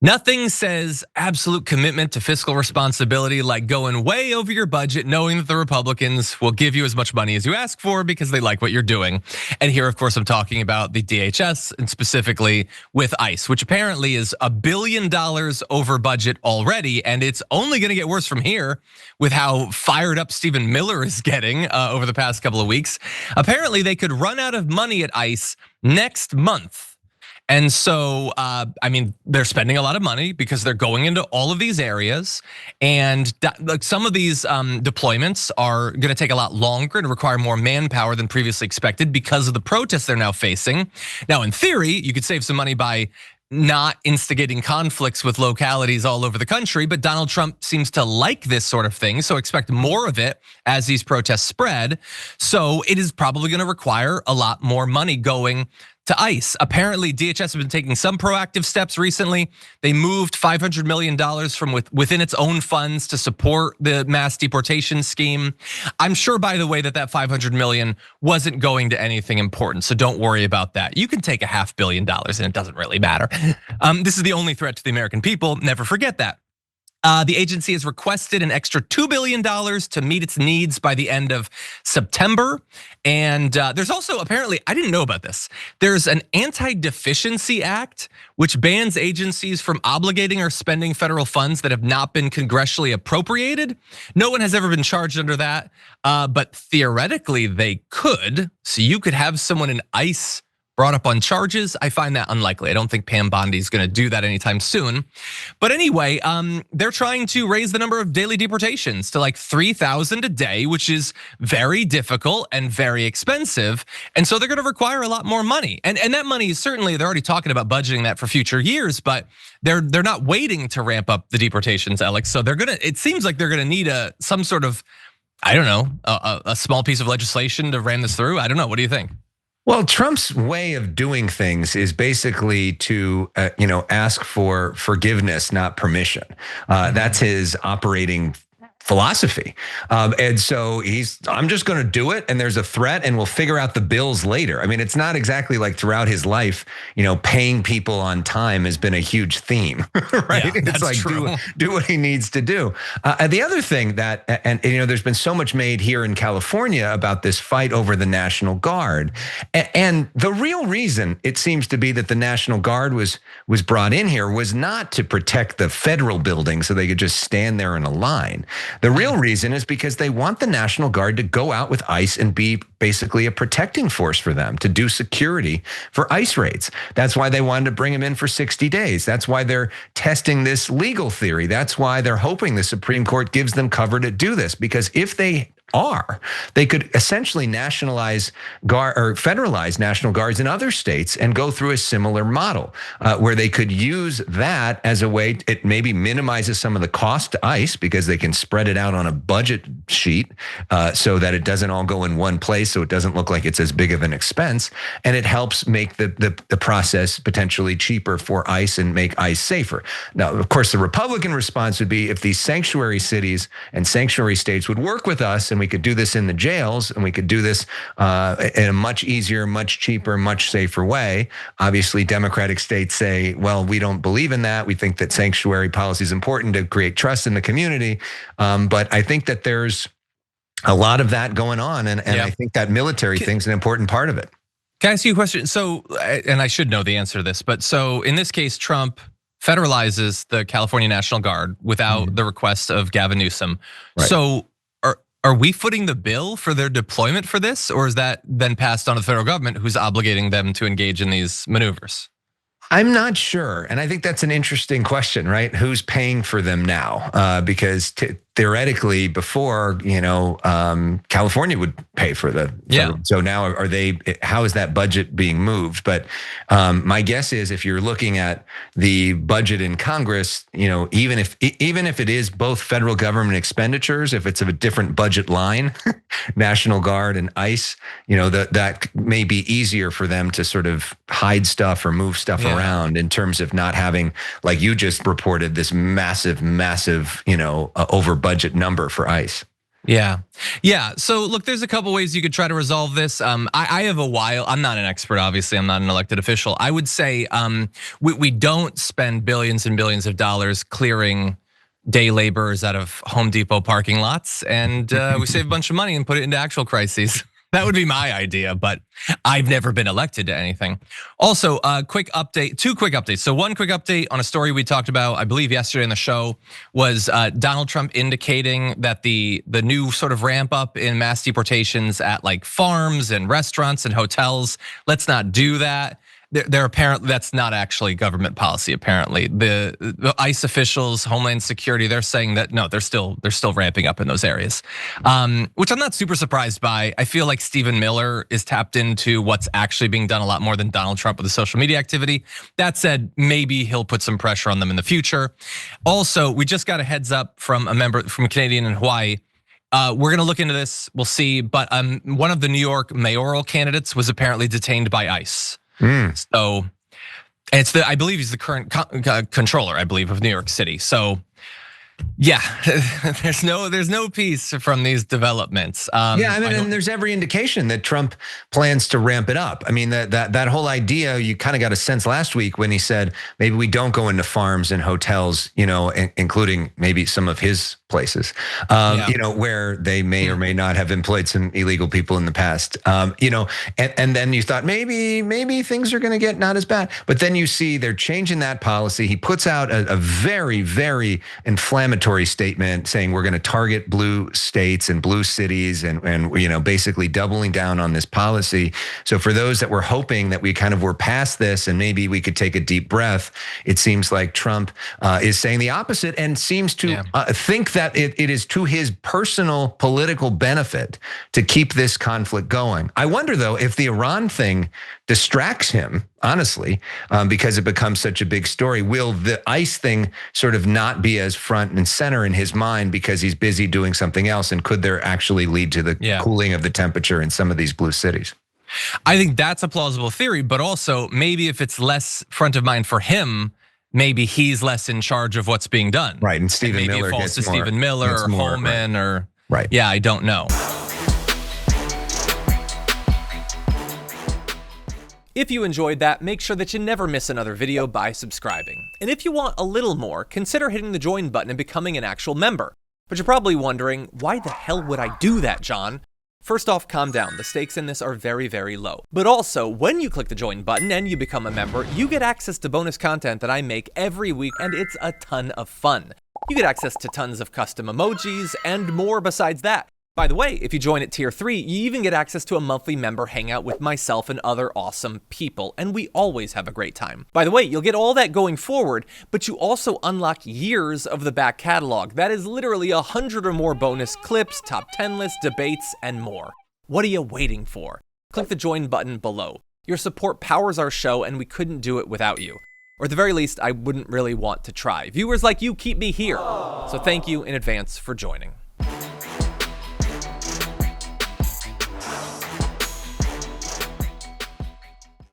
Nothing says absolute commitment to fiscal responsibility like going way over your budget, knowing that the Republicans will give you as much money as you ask for because they like what you're doing. And here, of course, I'm talking about the DHS and specifically with ICE, which apparently is $1 billion over budget already. And it's only gonna get worse from here with how fired up Stephen Miller is getting over the past couple of weeks. Apparently they could run out of money at ICE next month. And so, I mean, they're spending a lot of money because they're going into all of these areas, and like some of these deployments are going to take a lot longer and require more manpower than previously expected because of the protests they're now facing. Now, in theory, you could save some money by not instigating conflicts with localities all over the country, but Donald Trump seems to like this sort of thing, so expect more of it as these protests spread. So it is probably going to require a lot more money going to ICE. Apparently, DHS has been taking some proactive steps recently. They moved $500 million from within its own funds to support the mass deportation scheme. I'm sure, by the way, that $500 million wasn't going to anything important, so don't worry about that. You can take $500 million and it doesn't really matter. This is the only threat to the American people, never forget that. The agency has requested an extra $2 billion to meet its needs by the end of September. And there's also, apparently, I didn't know about this. There's an Anti-Deficiency Act, which bans agencies from obligating or spending federal funds that have not been congressionally appropriated. No one has ever been charged under that, but theoretically they could. So you could have someone in ICE brought up on charges. I find that unlikely. I don't think Pam Bondi's gonna do that anytime soon. But anyway, they're trying to raise the number of daily deportations to like 3,000 a day, which is very difficult and very expensive. And so they're gonna require a lot more money. And that money is certainly, they're already talking about budgeting that for future years, but they're not waiting to ramp up the deportations, Alex. So it seems like they're gonna need some sort of, I don't know, a small piece of legislation to ram this through. I don't know, what do you think? Well, Trump's way of doing things is basically to, ask for forgiveness, not permission. That's his operating philosophy. And so I'm just gonna do it, and there's a threat, and we'll figure out the bills later. I mean, it's not exactly like throughout his life, paying people on time has been a huge theme, right? Yeah, it's like true. do what he needs to do. The other thing that, and there's been so much made here in California about this fight over the National Guard. And the real reason it seems to be that the National Guard was brought in here was not to protect the federal building so they could just stand there in a line. The real reason is because they want the National Guard to go out with ICE and be basically a protecting force for them, to do security for ICE raids. That's why they wanted to bring them in for 60 days. That's why they're testing this legal theory. That's why they're hoping the Supreme Court gives them cover to do this, because if they could essentially nationalize or federalize National Guards in other states and go through a similar model where they could use that as a way. It maybe minimizes some of the cost to ICE because they can spread it out on a budget sheet so that it doesn't all go in one place, so it doesn't look like it's as big of an expense, and it helps make the process potentially cheaper for ICE and make ICE safer. Now, of course, the Republican response would be if these sanctuary cities and sanctuary states would work with us, and we could do this in the jails, and we could do this in a much easier, much cheaper, much safer way. Obviously, Democratic states say, well, we don't believe in that. We think that sanctuary policy is important to create trust in the community. But I think that there's a lot of that going on. And I think that military thing's an important part of it. Can I ask you a question? So, and I should know the answer to this, but so in this case, Trump federalizes the California National Guard without the request of Gavin Newsom. Right. So are we footing the bill for their deployment for this, or is that then passed on to the federal government who's obligating them to engage in these maneuvers? I'm not sure. And I think that's an interesting question, right? Who's paying for them now? Because theoretically before, California would pay for the. So now how is that budget being moved? But my guess is if you're looking at the budget in Congress, even if it is both federal government expenditures, if it's of a different budget line, National Guard and ICE, that may be easier for them to sort of hide stuff or move stuff around in terms of not having, like you just reported, this massive, over budget number for ICE. Yeah. Yeah. So look, there's a couple ways you could try to resolve this. I have a while. I'm not an expert, obviously. I'm not an elected official. I would say we don't spend billions and billions of dollars clearing day laborers out of Home Depot parking lots, and we save a bunch of money and put it into actual crises. That would be my idea, but I've never been elected to anything. Also, quick update, two quick updates. So one quick update on a story we talked about, I believe yesterday in the show, was Donald Trump indicating that the new sort of ramp up in mass deportations at like farms and restaurants and hotels, let's not do that. They're apparently, that's not actually government policy. Apparently, the ICE officials, Homeland Security, they're saying that no, they're still ramping up in those areas, which I'm not super surprised by. I feel like Stephen Miller is tapped into what's actually being done a lot more than Donald Trump with the social media activity. That said, maybe he'll put some pressure on them in the future. Also, we just got a heads up from a member from Canadian in Hawaii. We're gonna look into this. We'll see. But one of the New York mayoral candidates was apparently detained by ICE. So it's I believe he's the current controller, I believe, of New York City. So yeah, there's no peace from these developments. Yeah, I mean, and there's every indication that Trump plans to ramp it up. I mean, that whole idea, you kind of got a sense last week when he said maybe we don't go into farms and hotels, including maybe some of his places, where they may or may not have employed some illegal people in the past, and then you thought maybe things are going to get not as bad, but then you see they're changing that policy. He puts out a very, very inflammatory statement saying we're going to target blue states and blue cities and basically doubling down on this policy. So for those that were hoping that we kind of were past this and maybe we could take a deep breath, it seems like Trump is saying the opposite and seems to think that it is to his personal political benefit to keep this conflict going. I wonder though if the Iran thing distracts him, honestly, because it becomes such a big story. Will the ICE thing sort of not be as front and center in his mind because he's busy doing something else? And could there actually lead to the cooling of the temperature in some of these blue cities? I think that's a plausible theory, but also maybe if it's less front of mind for him, maybe he's less in charge of what's being done. Right, and Stephen Miller maybe it falls to Stephen Miller or Holman or yeah, I don't know. If you enjoyed that, make sure that you never miss another video by subscribing. And if you want a little more, consider hitting the join button and becoming an actual member. But you're probably wondering, why the hell would I do that, John? First off, calm down. The stakes in this are very, very low. But also, when you click the join button and you become a member, you get access to bonus content that I make every week, and it's a ton of fun. You get access to tons of custom emojis and more besides that. By the way, if you join at tier 3, you even get access to a monthly member hangout with myself and other awesome people, and we always have a great time. By the way, you'll get all that going forward, but you also unlock years of the back catalog. That is literally 100 or more bonus clips, top 10 lists, debates, and more. What are you waiting for? Click the join button below. Your support powers our show, and we couldn't do it without you. Or at the very least, I wouldn't really want to try. Viewers like you keep me here. So thank you in advance for joining.